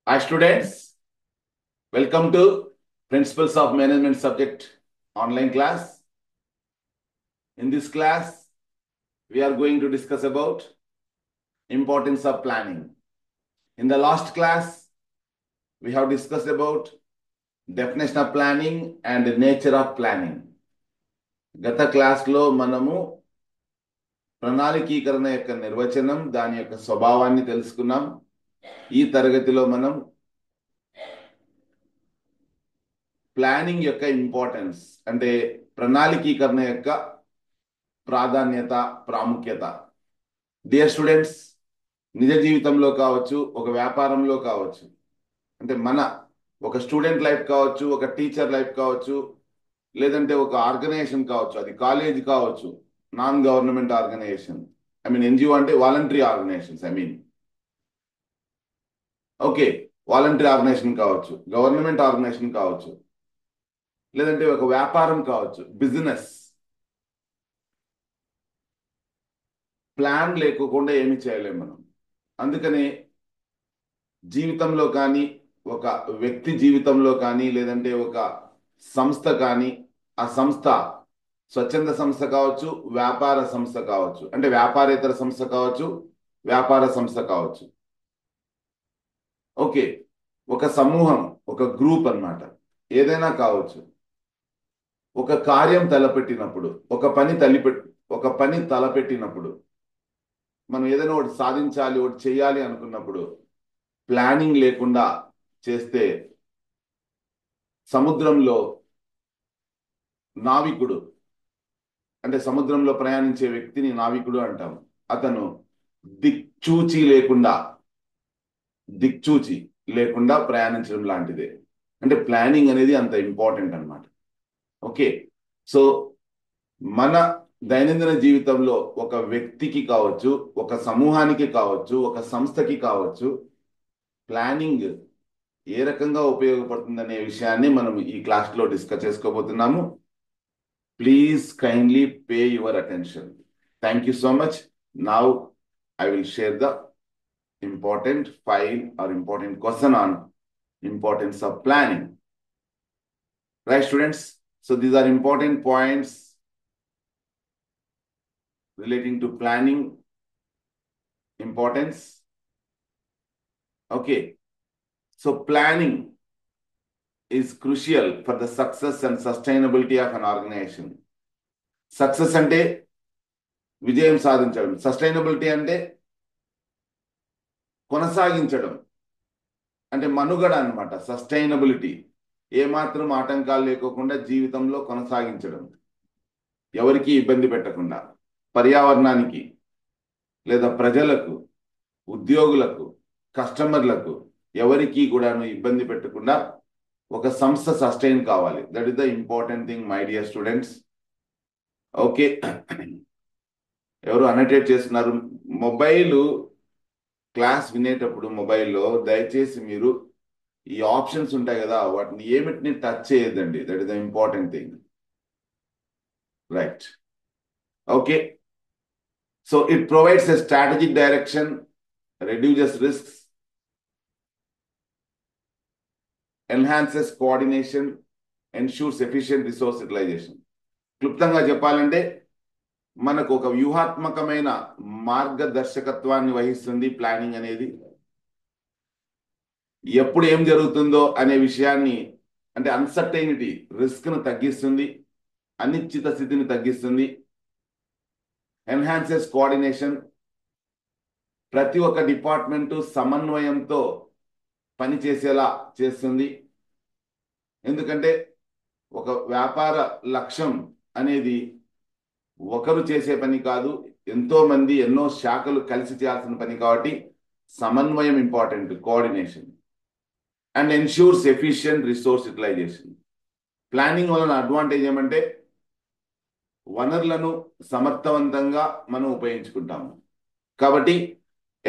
Hi students, welcome to Principles of Management subject online class. In this class, we are going to discuss about importance of planning. In the last class, we have discussed about definition of planning and the nature of planning. గత క్లాస్లో మనము ప్రణాళికీకరణ యొక్క నిర్వచనం, దాని యొక్క స్వభావాన్ని తెలుసుకున్నాం. ఈ తరగతిలో మనం ప్లానింగ్ యొక్క ఇంపార్టెన్స్ అంటే ప్రణాళికీకరణ యొక్క ప్రాధాన్యత, ప్రాముఖ్యత. డియర్ స్టూడెంట్స్, నిజ జీవితంలో కావచ్చు, ఒక వ్యాపారంలో కావచ్చు, అంటే మన ఒక స్టూడెంట్ లైఫ్ కావచ్చు, ఒక టీచర్ లైఫ్ కావచ్చు, లేదంటే ఒక ఆర్గనైజేషన్ కావచ్చు, అది కాలేజ్ కావచ్చు, నాన్ గవర్నమెంట్ ఆర్గనైజేషన్, ఎన్జిఓ అంటే voluntary organisations, okay, voluntary organisation కావచ్చు, గవర్నమెంట్ ఆర్గనైజేషన్ కావచ్చు, లేదంటే ఒక వ్యాపారం కావచ్చు, బిజినెస్. ప్లాన్ లేకుండా ఏమి చేయలేము మనం. అందుకనే జీవితంలో కానీ, ఒక వ్యక్తి జీవితంలో కానీ, లేదంటే ఒక సంస్థ కానీ, ఆ సంస్థ స్వచ్ఛంద సంస్థ కావచ్చు, వ్యాపార సంస్థ కావచ్చు, అంటే వ్యాపారేతర సంస్థ కావచ్చు, వ్యాపార సంస్థ కావచ్చు, ఓకే, ఒక సమూహం, ఒక గ్రూప్ అన్నమాట, ఏదైనా కావచ్చు. ఒక కార్యం తలపెట్టినప్పుడు, ఒక పని తలపెట్టినప్పుడు, మనం ఏదైనా ఒకటి సాధించాలి, ఒకటి చేయాలి అనుకున్నప్పుడు ప్లానింగ్ లేకుండా చేస్తే సముద్రంలో నావికుడు, అంటే సముద్రంలో ప్రయాణించే వ్యక్తిని నావికుడు అంటాం. అతను దిక్చూచి లేకుండా ప్రయాణించడం లాంటిదే. అంటే ప్లానింగ్ అనేది అంత ఇంపార్టెంట్ అన్నమాట. ఓకే, సో మన దైనందిన జీవితంలో ఒక వ్యక్తికి కావచ్చు, ఒక సమూహానికి కావచ్చు, ఒక సంస్థకి కావచ్చు, ప్లానింగ్ ఏ రకంగా ఉపయోగపడుతుందనే విషయాన్ని మనం ఈ క్లాస్లో డిస్కస్ చేసుకోబోతున్నాము. Please kindly pay your attention. Thank you so much. Now I will share the important file or important question on importance of planning. Right, students? So these are important points relating to planning importance. Okay. So planning is crucial for the success and sustainability of an organization. Success ante vijayam sadhinchadam, sustainability ante కొనసాగించడం, అంటే మనుగడ అన్నమాట. Sustainability, ఏమాత్రం ఆటంకాలు లేకోకుండా జీవితంలో కొనసాగించడం, ఎవరికి ఇబ్బంది పెట్టకుండా, పర్యావరణానికి లేదా ప్రజలకు, ఉద్యోగులకు, కస్టమర్లకు ఎవరికి కూడాను ఇబ్బంది పెట్టకుండా ఒక సంస్థ సస్టైన్ కావాలి. That is the important thing my dear students. Okay, ఎవరు అనటేట్ చేస్తున్నారు? మొబైల్ క్లాస్ వినేటప్పుడు మొబైల్లో దయచేసి మీరు ఈ ఆప్షన్స్ ఉంటాయి కదా, వాటిని ఏమిటిని టచ్ చేయొద్దండి. That is the important thing. Right, okay. So it provides a strategic direction, reduces risks, enhances coordination, ensures efficient resource utilisation. క్లుప్తంగా చెప్పాలంటే మనకు ఒక వ్యూహాత్మకమైన మార్గదర్శకత్వాన్ని వహిస్తుంది ప్లానింగ్ అనేది. ఎప్పుడు ఏం జరుగుతుందో అనే విషయాన్ని, అంటే అన్సర్టైనిటీ, రిస్క్ను తగ్గిస్తుంది, అనిశ్చిత స్థితిని తగ్గిస్తుంది. ఎన్హాన్సెస్ కోఆర్డినేషన్, ప్రతి ఒక్క డిపార్ట్మెంటు సమన్వయంతో పనిచేసేలా చేస్తుంది. ఎందుకంటే ఒక వ్యాపార లక్ష్యం అనేది ఒకరు చేసే పని కాదు, ఎంతో మంది, ఎన్నో శాఖలు కలిసి చేయాల్సిన పని. కాబట్టి సమన్వయం important, coordination. And ensures efficient resource utilisation. Planning వలన అడ్వాంటేజ్ ఏమంటే వనరులను సమర్థవంతంగా మనం ఉపయోగించుకుంటాము. కాబట్టి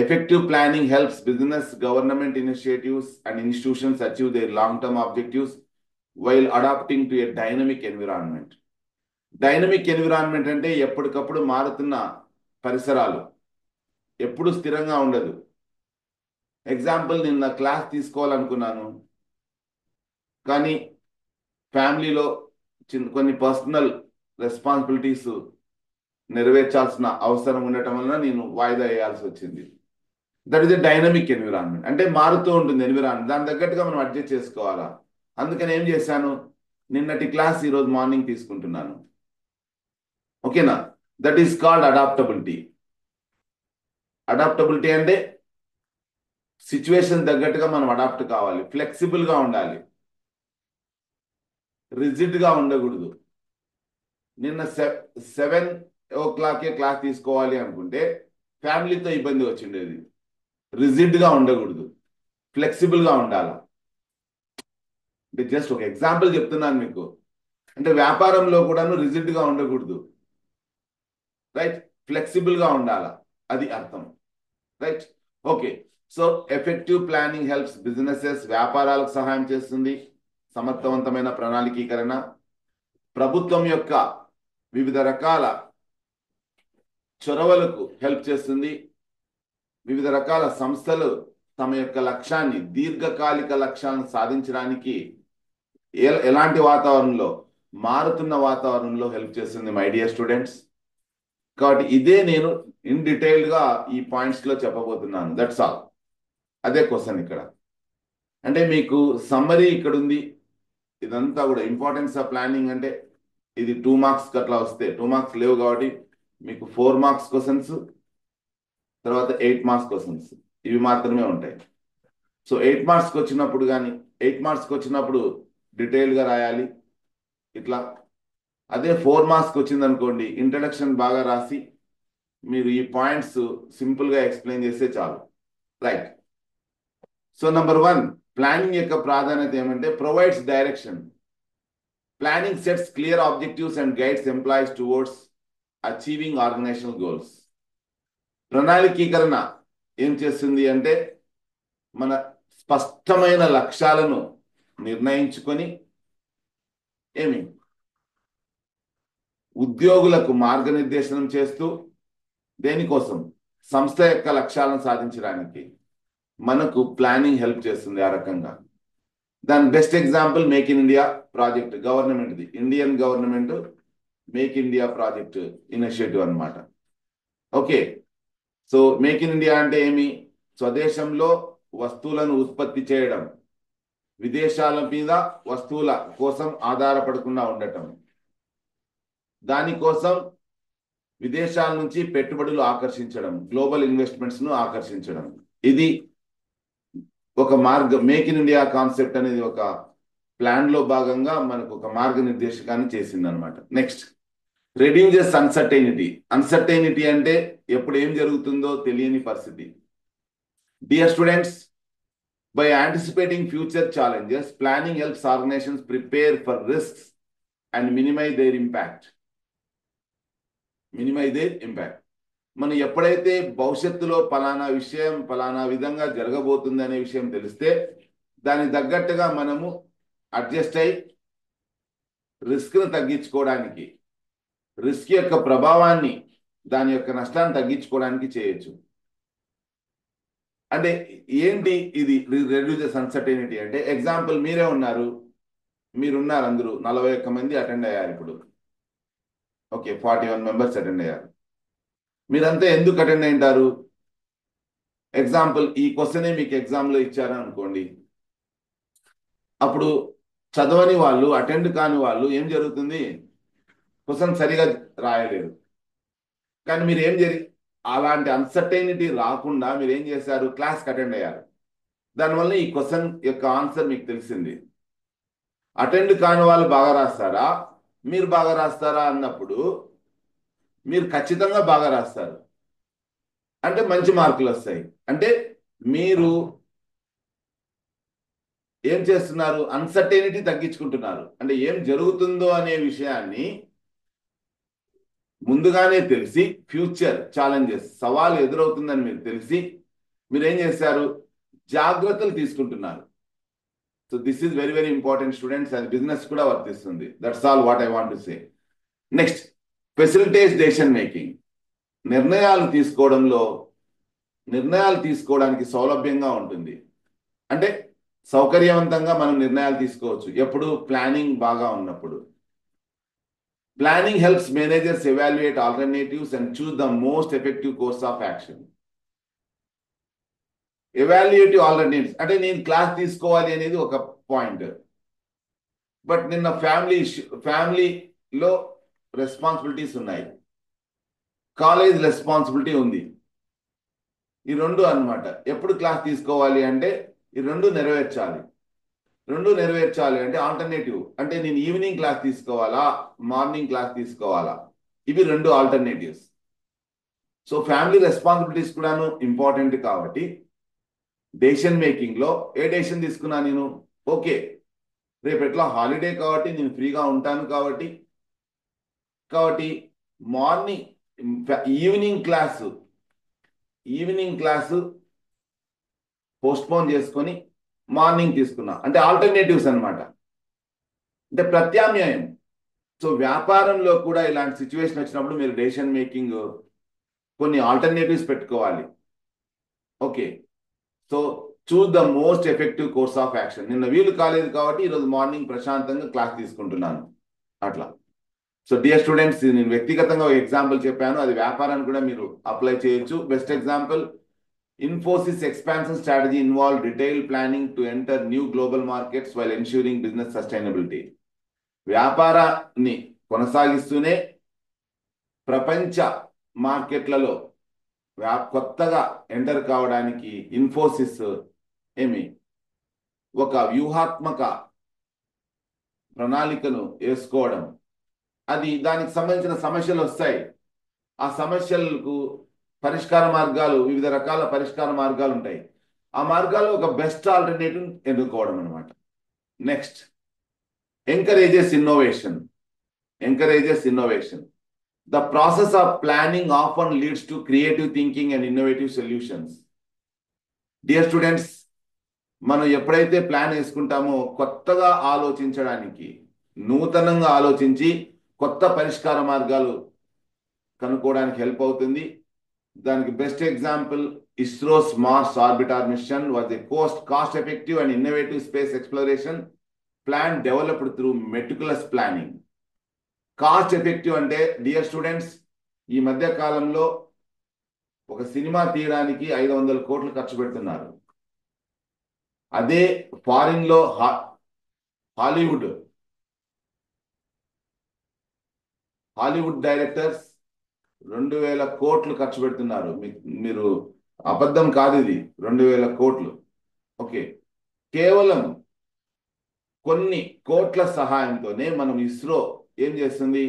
effective planning helps business, government initiatives and institutions achieve their long term objectives while adapting to a dynamic environment. Dynamic environment అంటే ఎప్పటికప్పుడు మారుతున్న పరిసరాలు, ఎప్పుడు స్థిరంగా ఉండదు. ఎగ్జాంపుల్ నిన్న క్లాస్ తీసుకోవాలనుకున్నాను, కానీ ఫ్యామిలీలో కొన్ని పర్సనల్ రెస్పాన్సిబిలిటీస్ నెరవేర్చాల్సిన అవసరం ఉండటం వలన నేను వాయిదా వేయాల్సి వచ్చింది. That is a dynamic environment. అంటే మారుతూ ఉంటుంది ఎన్విరాన్మెంట్, దాని తగ్గట్టుగా మనం అడ్జస్ట్ చేసుకోవాలా. అందుకని ఏం చేశాను, నిన్నటి క్లాస్ ఈరోజు మార్నింగ్ తీసుకుంటున్నాను. ఓకేనా? That is called adaptability. Adaptability అంటే సిచ్యువేషన్ తగ్గట్టుగా మనం అడాప్ట్ కావాలి, ఫ్లెక్సిబుల్గా ఉండాలి, రిజిడ్గా ఉండకూడదు. నిన్న 7 o'clock క్లాస్ తీసుకోవాలి అనుకుంటే ఫ్యామిలీతో ఇబ్బంది వచ్చిండేది. రిజిడ్గా ఉండకూడదు, ఫ్లెక్సిబుల్గా ఉండాలి. అంటే జస్ట్ ఒక ఎగ్జాంపుల్ చెప్తున్నాను మీకు. అంటే వ్యాపారంలో కూడాను రిజిడ్గా ఉండకూడదు, రైట్, ఫ్లెక్సిబుల్గా ఉండాలా, అది అర్థం, right. Okay, so effective planning helps businesses, వ్యాపారాలకు సహాయం చేస్తుంది. సమర్థవంతమైన ప్రణాళికీకరణ ప్రభుత్వం యొక్క వివిధ రకాల చొరవలకు హెల్ప్ చేస్తుంది. వివిధ రకాల సంస్థలు తమ యొక్క లక్ష్యాన్ని, దీర్ఘకాలిక లక్ష్యాలను సాధించడానికి ఎలాంటి వాతావరణంలో, మారుతున్న వాతావరణంలో హెల్ప్ చేస్తుంది మై డియర్ స్టూడెంట్స్. కాబట్టి ఇదే నేను ఇన్ డీటెయిల్డ్గా ఈ పాయింట్స్లో చెప్పబోతున్నాను. That's all. అదే క్వశ్చన్ ఇక్కడ. అంటే మీకు సమ్మరీ ఇక్కడ ఉంది. ఇదంతా కూడా ఇంపార్టెన్స్ ఆఫ్ ప్లానింగ్. అంటే ఇది 2 marks అట్లా వస్తే, 2 marks లేవు కాబట్టి మీకు 4 marks క్వశ్చన్స్, తర్వాత 8 marks క్వశ్చన్స్, ఇవి మాత్రమే ఉంటాయి. సో 8 marks వచ్చినప్పుడు కానీ 8 marks వచ్చినప్పుడు డీటెయిల్గా రాయాలి ఇట్లా. అదే 4 marks వచ్చింది అనుకోండి, ఇంట్రడక్షన్ బాగా రాసి మీరు ఈ పాయింట్స్ సింపుల్గా ఎక్స్ప్లెయిన్ చేస్తే చాలు, రైట్. సో నెంబర్ 1, ప్లానింగ్ యొక్క ప్రాధాన్యత ఏమంటే provides direction. Planning sets clear objectives and guides employees towards achieving organisational goals. ప్రణాళికీకరణ ఏం చేస్తుంది అంటే మన స్పష్టమైన లక్ష్యాలను నిర్ణయించుకొని ఉద్యోగులకు మార్గనిర్దేశనం చేస్తూ, దేనికోసం, సంస్థ యొక్క లక్ష్యాలను సాధించడానికి మనకు ప్లానింగ్ హెల్ప్ చేస్తుంది ఆ రకంగా. దాని best example make in India project, గవర్నమెంట్ది, Indian government make India project initiative అన్నమాట. Okay, so make in India అంటే ఏమి, స్వదేశంలో వస్తువులను ఉత్పత్తి చేయడం, విదేశాల మీద వస్తువుల కోసం ఆధారపడకుండా ఉండటం, దానికోసం విదేశాల నుంచి పెట్టుబడులు ఆకర్షించడం, గ్లోబల్ ఇన్వెస్ట్మెంట్స్ను ఆకర్షించడం. ఇది ఒక మార్గం. మేక్ ఇన్ ఇండియా కాన్సెప్ట్ అనేది ఒక ప్లాన్లో భాగంగా మనకు ఒక మార్గనిర్దేశకాన్ని చేసింది అనమాట. Next, reduces uncertainty. అన్సర్టైనిటీ అంటే ఎప్పుడు ఏం జరుగుతుందో తెలియని పరిస్థితి. Dear students, by anticipating future challenges, planning helps organisations prepare for risks and minimise their impact. మనం ఎప్పుడైతే భవిష్యత్తులో పలానా విషయం పలానా విధంగా జరగబోతుంది అనే విషయం తెలిస్తే దానికి తగ్గట్టుగా మనము అడ్జస్ట్ అయి రిస్క్ను తగ్గించుకోవడానికి, రిస్క్ యొక్క ప్రభావాన్ని, దాని యొక్క నష్టాన్ని తగ్గించుకోవడానికి చేయొచ్చు. అంటే ఏంటి ఇది రెడ్యూసెస్ అన్సర్టైనిటీ అంటే? ఎగ్జాంపుల్, మీరున్నారు అందరూ 41 మంది అటెండ్ అయ్యారు ఇప్పుడు. ఓకే, 41 members అటెండ్ అయ్యారు. మీరంతా ఎందుకు అటెండ్ అయింటారు? ఎగ్జాంపుల్, ఈ క్వశ్చనే మీకు ఎగ్జామ్లో ఇచ్చారు అనుకోండి. అప్పుడు చదవని వాళ్ళు, అటెండ్ కాని వాళ్ళు ఏం జరుగుతుంది, క్వశ్చన్ సరిగా రాయలేరు. కానీ మీరు అలాంటి అన్సర్టైనిటీ రాకుండా మీరు ఏం చేశారు, క్లాస్కి అటెండ్ అయ్యారు. దానివల్ల ఈ క్వశ్చన్ యొక్క ఆన్సర్ మీకు తెలిసింది. అటెండ్ కాని వాళ్ళు బాగా రాస్తారా, మీరు బాగా రాస్తారా అన్నప్పుడు మీరు ఖచ్చితంగా బాగా రాస్తారు, అంటే మంచి మార్కులు వస్తాయి. అంటే మీరు ఏం చేస్తున్నారు, అన్సర్టైనిటీ తగ్గించుకుంటున్నారు. అంటే ఏం జరుగుతుందో అనే విషయాన్ని ముందుగానే తెలిసి, ఫ్యూచర్ ఛాలెంజెస్, సవాలు ఎదురవుతుందని మీరు తెలిసి మీరు ఏం చేశారు, జాగ్రత్తలు తీసుకుంటున్నారు. So this is very very important students. అది బిజినెస్ కూడా వర్తిస్తుంది. That's all what I want to say. Next, facilitates decision making. నిర్ణయాలు తీసుకోవడంలో నిర్ణయాలు తీసుకోవడానికి సౌలభ్యంగా ఉంటుంది. అంటే సౌకర్యవంతంగా మనం నిర్ణయాలు తీసుకోవచ్చు ఎప్పుడు ప్లానింగ్ బాగా ఉన్నప్పుడు. Planning helps managers evaluate alternatives and choose the most effective course of action. Evaluative alternatives అంటే నేను క్లాస్ తీసుకోవాలి అనేది ఒక పాయింట్, బట్ నిన్న ఫ్యామిలీలో రెస్పాన్సిబిలిటీస్ ఉన్నాయి, కాలేజ్ రెస్పాన్సిబిలిటీ ఉంది. ఈ రెండు అన్నమాట. ఎప్పుడు క్లాస్ తీసుకోవాలి అంటే ఈ రెండు నెరవేర్చాలి. అంటే ఆల్టర్నేటివ్ అంటే నేను ఈవినింగ్ క్లాస్ తీసుకోవాలా, మార్నింగ్ క్లాస్ తీసుకోవాలా, ఇవి రెండు ఆల్టర్నేటివ్స్. సో ఫ్యామిలీ రెస్పాన్సిబిలిటీస్ కూడాను ఇంపార్టెంట్ కాబట్టి డెసిషన్ మేకింగ్ లో ఏ డెసిషన్ తీసుకున్నా నేను ఓకే రేపు ఎట్లా హాలిడే కాబట్టి నేను ఫ్రీగా ఉంటాను కాబట్టి మార్నింగ్ ఈవినింగ్ క్లాసు పోస్ట్పోన్ చేసుకొని మార్నింగ్ తీసుకున్నా అంటే ఆల్టర్నేటివ్స్ అన్నమాట, అంటే ప్రత్యామ్నాయం. సో వ్యాపారంలో కూడా ఇలాంటి సిచ్యువేషన్ వచ్చినప్పుడు మీరు డెసిషన్ మేకింగ్ కొన్ని ఆల్టర్నేటివ్స్ పెట్టుకోవాలి. Okay, so choose the most effective course of action. నిన్న వీలు కాలేదు కాబట్టి ఈరోజు మార్నింగ్ ప్రశాంతంగా క్లాస్ తీసుకుంటున్నాను అట్లా. సో డియర్ స్టూడెంట్స్, నేను వ్యక్తిగతంగా ఒక ఎగ్జాంపుల్ చెప్పాను, అది వ్యాపారాన్ని కూడా మీరు అప్లై చేయొచ్చు. Best example, Infosys expansion strategy involved detailed planning to enter new global markets while ensuring business sustainability. వ్యాపారాన్ని కొనసాగిస్తూనే ప్రపంచ మార్కెట్లలో కొత్తగా ఎంటర్ కావడానికి ఇన్ఫోసిస్ ఒక వ్యూహాత్మక ప్రణాళికను వేసుకోవడం, అది దానికి సంబంధించిన సమస్యలు వస్తాయి, ఆ సమస్యలకు పరిష్కార మార్గాలు, వివిధ రకాల పరిష్కార మార్గాలు ఉంటాయి, ఆ మార్గాల్లో ఒక బెస్ట్ ఆల్టర్నేటివ్ ఎన్నుకోవడం అనమాట. Next, encourages innovation. The process of planning often leads to creative thinking and innovative solutions. Dear students, మనం ఎప్పుడైతే ప్లాన్ వేసుకుంటామో కొత్తగా ఆలోచించడానికి, నూతనంగా ఆలోచించి కొత్త పరిష్కార మార్గాలు కనుక్కోవడానికి హెల్ప్ అవుతుంది. దానికి best example ISRO's Mars orbiter mission was a cost effective and innovative space exploration plan developed through meticulous planning. Cost effective అంటే డియర్ స్టూడెంట్స్, ఈ మధ్య కాలంలో ఒక సినిమా తీయడానికి 500 కోట్లు ఖర్చు పెడుతున్నారు. అదే ఫారిన్ లో హాలీవుడ్ డైరెక్టర్స్ 2000 కోట్లు ఖర్చు పెడుతున్నారు. మీరు అబద్ధం కాదు, ఇది 2000 కోట్లు. ఓకే, కేవలం కొన్ని కోట్ల సహాయంతోనే మనం ఇస్రో ఏం చేస్తుంది,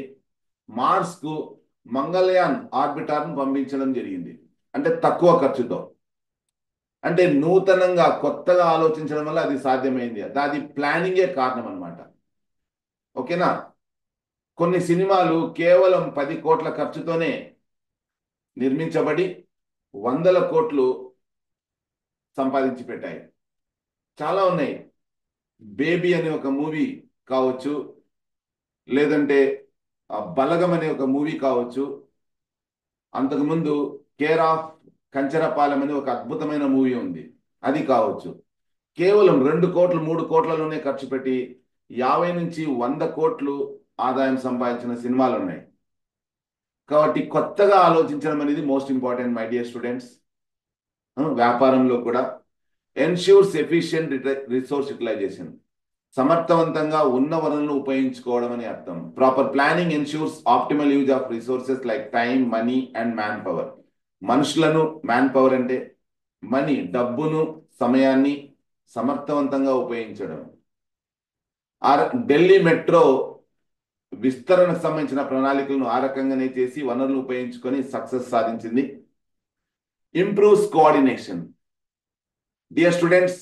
మార్స్ కు మంగళయాన్ ఆర్బిటార్ను పంపించడం జరిగింది. అంటే తక్కువ ఖర్చుతో, అంటే నూతనంగా కొత్తగా ఆలోచించడం వల్ల అది సాధ్యమైంది. అది ప్లానింగే కారణం అనమాట. ఓకేనా, కొన్ని సినిమాలు కేవలం 10 కోట్ల ఖర్చుతోనే నిర్మించబడి 100 కోట్లు సంపాదించి పెట్టాయి. చాలా ఉన్నాయి. బేబీ అనే ఒక మూవీ కావచ్చు, లేదంటే బలగం అనే ఒక మూవీ కావచ్చు, అంతకుముందు కేర్ ఆఫ్ కంచరపాలెం అనే ఒక అద్భుతమైన మూవీ ఉంది, అది కావచ్చు. కేవలం 2 కోట్లు 3 కోట్లలోనే ఖర్చు పెట్టి 50 నుంచి 100 కోట్లు ఆదాయం సంపాదించిన సినిమాలు ఉన్నాయి. కాబట్టి కొత్తగా ఆలోచించడం అనేది most important my dear students. వ్యాపారంలో కూడా ఎన్ష్యూర్స్ ఎఫిషియంట్ రిసోర్స్ యూటిలైజేషన్, సమర్థవంతంగా ఉన్న వనరులను ఉపయోగించుకోవడం అని అర్థం. Proper planning ensures optimal use of resources like time, money and man power. మనుషులను, మ్యాన్ పవర్ అంటే మనీ, డబ్బును, సమయాన్ని సమర్థవంతంగా ఉపయోగించడం. ఢిల్లీ మెట్రో విస్తరణకు సంబంధించిన ప్రణాళికలను ఆ రకంగానే చేసి వనరులు ఉపయోగించుకొని సక్సెస్ సాధించింది. Improves coordination. డియర్ స్టూడెంట్స్,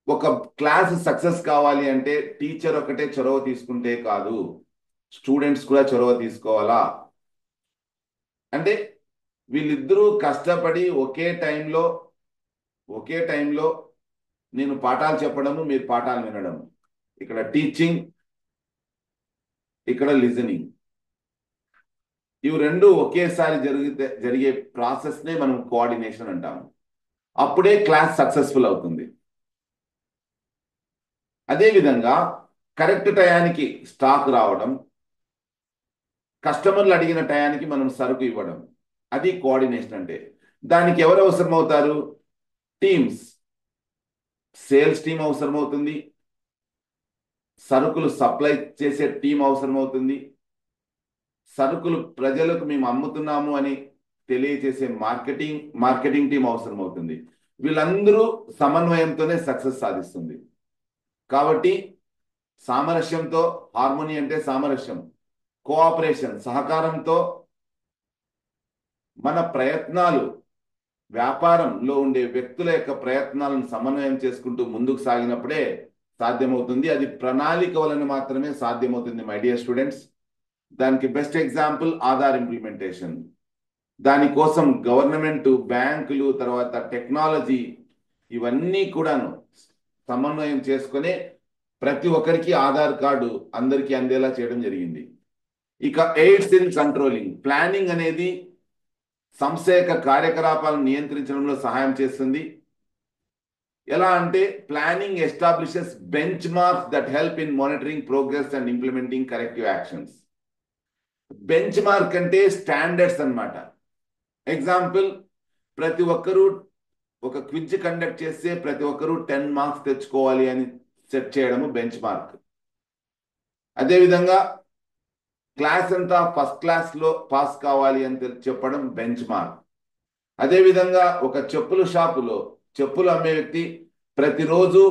ఒక క్లాస్ సక్సెస్ కావాలి అంటే టీచర్ ఒకటే చొరవ తీసుకుంటే కాదు, స్టూడెంట్స్ కూడా చొరవ తీసుకోవాలా. అంటే వీళ్ళిద్దరూ కష్టపడి ఒకే టైంలో నేను పాఠాలు చెప్పడము, మీరు పాఠాలు వినడం. ఇక్కడ టీచింగ్, ఇక్కడ లిజనింగ్. ఇవి రెండు ఒకేసారి జరిగే ప్రాసెస్నే మనం కోఆర్డినేషన్ అంటాము. అప్పుడే క్లాస్ సక్సెస్ఫుల్ అవుతుంది. అదేవిధంగా కరెక్ట్ టయానికి స్టాక్ రావడం, కస్టమర్లు అడిగిన టయానికి మనం సరుకు ఇవ్వడం, అది కోఆర్డినేషన్ అంటే. దానికి ఎవరు అవసరం అవుతారు? టీమ్స్. సేల్స్ టీం అవసరం అవుతుంది, సరుకులు సప్లై చేసే టీం అవసరం అవుతుంది, సరుకులు ప్రజలకు మేము అమ్ముతున్నాము అని తెలియచేసే మార్కెటింగ్ టీం అవసరం అవుతుంది. వీళ్ళందరూ సమన్వయంతోనే సక్సెస్ సాధిస్తుంది. కాబట్టి సామరస్యంతో, హార్మోని అంటే సామరస్యం, కోఆపరేషన్ సహకారంతో మన ప్రయత్నాలు, వ్యాపారంలో ఉండే వ్యక్తుల యొక్క ప్రయత్నాలను సమన్వయం చేసుకుంటూ ముందుకు సాగినప్పుడే సాధ్యమవుతుంది. అది ప్రణాళిక వలన మాత్రమే సాధ్యమవుతుంది మై డియర్ స్టూడెంట్స్. దానికి బెస్ట్ ఎగ్జాంపుల్ ఆధార్ ఇంప్లిమెంటేషన్. దానికోసం గవర్నమెంట్, బ్యాంకులు, తర్వాత టెక్నాలజీ ఇవన్నీ కూడాను సమన్వయం చేసుకుని ప్రతి ఒక్కరికి ఆధార్ కార్డు అందరికీ అందేలా చేయడం జరిగింది. ఇక ఎయిడ్స్ ఇన్ కంట్రోలింగ్. ప్లానింగ్ అనేది సంస్థ యొక్క కార్యకలాపాలను నియంత్రించడంలో సహాయం చేస్తుంది. ఎలా అంటే planning establishes bench marks that help in monitoring progress and implementing corrective actions. Bench mark అంటే స్టాండర్డ్స్ అన్నమాట. ఎగ్జాంపుల్, ప్రతి ఒక్కరూ ఒక క్విజ్ కండక్ట్ చేస్తే ప్రతి ఒక్కరూ 10 మార్క్స్ తెచ్చుకోవాలి అని సెట్ చేయడము బెంచ్ మార్క్. అదేవిధంగా క్లాస్ అంతా ఫస్ట్ క్లాస్లో పాస్ కావాలి అని చెప్పడం బెంచ్ మార్క్. అదేవిధంగా ఒక చెప్పుల షాపులో చెప్పులు అమ్మే వ్యక్తి ప్రతిరోజు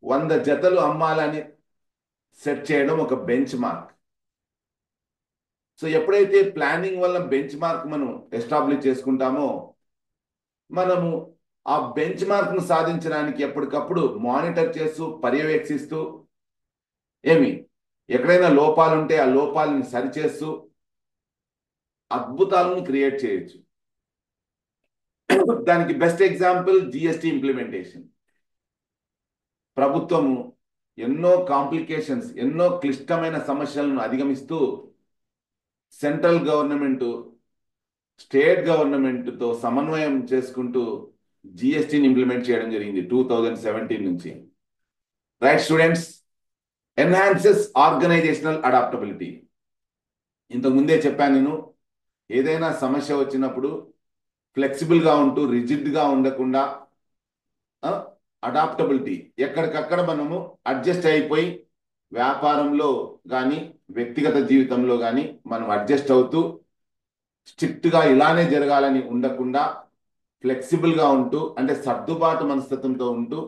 100 జతలు అమ్మాలని సెట్ చేయడం ఒక బెంచ్ మార్క్. సో ఎప్పుడైతే ప్లానింగ్ వల్ల బెంచ్ మార్క్ మనం ఎస్టాబ్లిష్ చేసుకుంటామో, మనము ఆ బెంచ్ మార్క్ను సాధించడానికి ఎప్పటికప్పుడు మానిటర్ చేస్తూ, పర్యవేక్షిస్తూ, ఎక్కడైనా లోపాలుంటే ఆ లోపాలను సరిచేస్తూ అద్భుతాలను క్రియేట్ చేయొచ్చు. దానికి బెస్ట్ ఎగ్జాంపుల్ జిఎస్టి ఇంప్లిమెంటేషన్. ప్రభుత్వము ఎన్నో కాంప్లికేషన్స్, ఎన్నో క్లిష్టమైన సమస్యలను అధిగమిస్తూ సెంట్రల్ గవర్నమెంట్, స్టేట్ గవర్నమెంట్తో సమన్వయం చేసుకుంటూ జిఎస్టిని ఇంప్లిమెంట్ చేయడం జరిగింది 2017 నుంచి. Right students, enhances organisational adaptability. ఇంతకుముందే చెప్పాను నేను, ఏదైనా సమస్య వచ్చినప్పుడు ఫ్లెక్సిబుల్గా ఉంటూ రిజిడ్గా ఉండకుండా అడాప్టబిలిటీ, ఎక్కడికక్కడ మనము అడ్జస్ట్ అయిపోయి వ్యాపారంలో కానీ వ్యక్తిగత జీవితంలో కానీ మనం అడ్జస్ట్ అవుతూ స్ట్రిక్ట్గా ఇలానే జరగాలని ఉండకుండా ఫ్లెక్సిబుల్గా ఉంటూ, అంటే సర్దుబాటు మనస్తత్వంతో ఉంటూ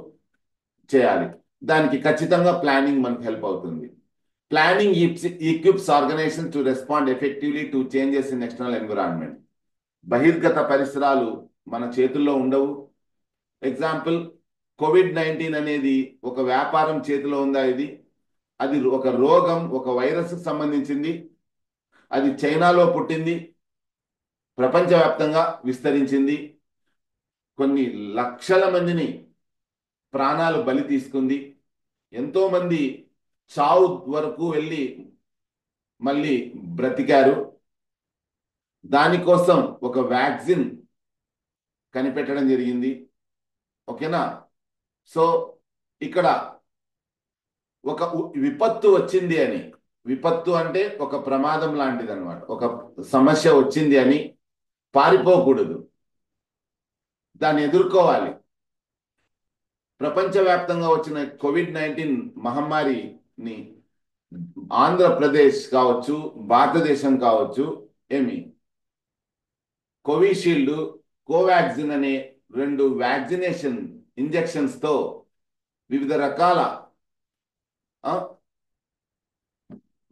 చేయాలి. దానికి ఖచ్చితంగా ప్లానింగ్ మనకు హెల్ప్ అవుతుంది. Planning equips organization to respond effectively to changes in external environment. బహిర్గత పరిసరాలు మన చేతుల్లో ఉండవు. ఎగ్జాంపుల్, COVID-19 అనేది ఒక వ్యాపారం చేతిలో ఉందా? అది ఒక రోగం, ఒక వైరస్ సంబంధించింది. అది చైనాలో పుట్టింది, ప్రపంచవ్యాప్తంగా విస్తరించింది, కొన్ని లక్షల మందిని ప్రాణాలు బలి తీసుకుంది, ఎంతో మంది చావు వరకు వెళ్ళి మళ్ళీ బ్రతికారు. దానికోసం ఒక వ్యాక్సిన్ కనిపెట్టడం జరిగింది. ఓకేనా? సో ఇక్కడ ఒక విపత్తు వచ్చింది అని, విపత్తు అంటే ఒక ప్రమాదం లాంటిది అనమాట. ఒక సమస్య వచ్చింది అని పారిపోకూడదు, దాన్ని ఎదుర్కోవాలి. ప్రపంచవ్యాప్తంగా వచ్చిన COVID-19 మహమ్మారిని ఆంధ్రప్రదేశ్ కావచ్చు, భారతదేశం కావచ్చు, కోవిషీల్డ్, కోవాక్సిన్ అనే 2 వ్యాక్సినేషన్ ఇంజెక్షన్స్తో వివిధ రకాల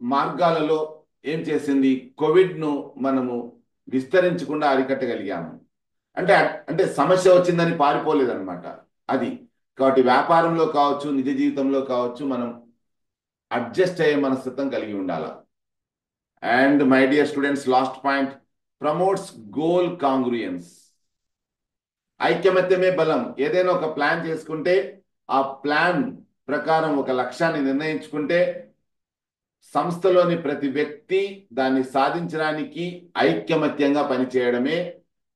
మార్గాలలో ఏం చేసింది, కోవిడ్ను మనము విస్తరించకుండా అరికట్టగలిగాము. అంటే సమస్య వచ్చిందని పారిపోలేదన్నమాట అది. కాబట్టి వ్యాపారంలో కావచ్చు, నిజ జీవితంలో కావచ్చు, మనం అడ్జస్ట్ అయ్యే మనస్తత్వం కలిగి ఉండాలి. And my dear students, last point, promotes goal congruence. ఐకమత్యమే బలం. ఏదైనా ఒక ప్లాన్ చేసుకుంటే ఆ ప్లాన్ ప్రకారం ఒక లక్ష్యాన్ని నిర్ణయించుకుంటే సంస్థలోని ప్రతి వ్యక్తి దాన్ని సాధించడానికి ఐకమత్యంగా పనిచేయడమే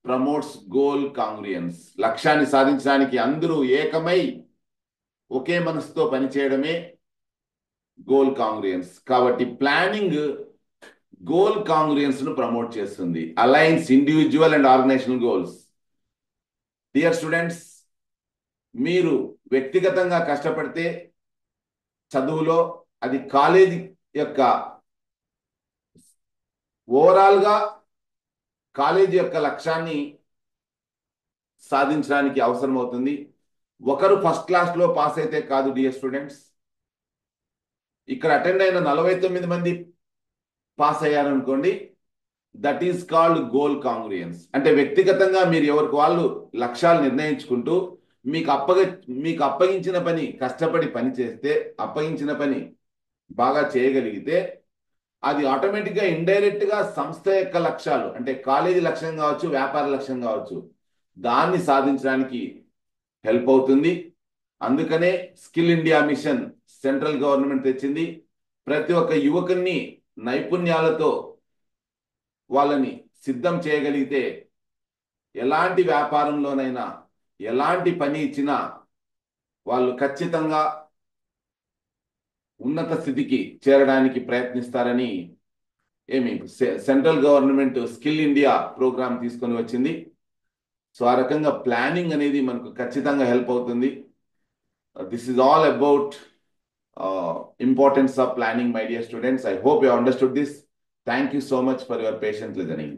ప్రమోట్స్ గోల్ కాంగ్రియన్స్. లక్ష్యాన్ని సాధించడానికి అందరూ ఏకమై ఒకే మనసుతో పనిచేయడమే గోల్ కాంగ్రియన్స్. కాబట్టి ప్లానింగ్ గోల్ కాంగ్రియన్స్ ను ప్రమోట్ చేస్తుంది, aligns individual and organisational goals. Dear students, మీరు వ్యక్తిగతంగా కష్టపడితే చదువులో, అది కాలేజీ యొక్క ఓవరాల్గా కాలేజీ యొక్క లక్ష్యాన్ని సాధించడానికి అవసరం అవుతుంది. ఒకరు ఫస్ట్ క్లాస్లో పాస్ అయితే కాదు డియర్ స్టూడెంట్స్. ఇక్కడ అటెండ్ అయిన 49 మంది పాస్ అయ్యారనుకోండి, that is called goal congruence. అంటే వ్యక్తిగతంగా మీరు ఎవరికి వాళ్ళు లక్ష్యాలు నిర్ణయించుకుంటూ మీకు అప్పగించిన పని కష్టపడి పని చేస్తే, అప్పగించిన పని బాగా చేయగలిగితే, అది ఆటోమేటిక్గా ఇండైరెక్ట్గా సంస్థ యొక్క లక్ష్యాలు, అంటే కాలేజీ లక్ష్యం కావచ్చు, వ్యాపార లక్ష్యం కావచ్చు, దాన్ని సాధించడానికి హెల్ప్ అవుతుంది. అందుకనే skill India mission central government తెచ్చింది. ప్రతి ఒక్క యువకుని నైపుణ్యాలతో వాళ్ళని సిద్ధం చేయగలిగితే ఎలాంటి వ్యాపారంలోనైనా ఎలాంటి పని ఇచ్చినా వాళ్ళు ఖచ్చితంగా ఉన్నత స్థితికి చేరడానికి ప్రయత్నిస్తారని central government skill India programme తీసుకొని వచ్చింది. సో ఆ రకంగా ప్లానింగ్ అనేది మనకు ఖచ్చితంగా హెల్ప్ అవుతుంది. This is all about importance of planning, my dear students. I hope you understood this. Thank you so much for your patient listening.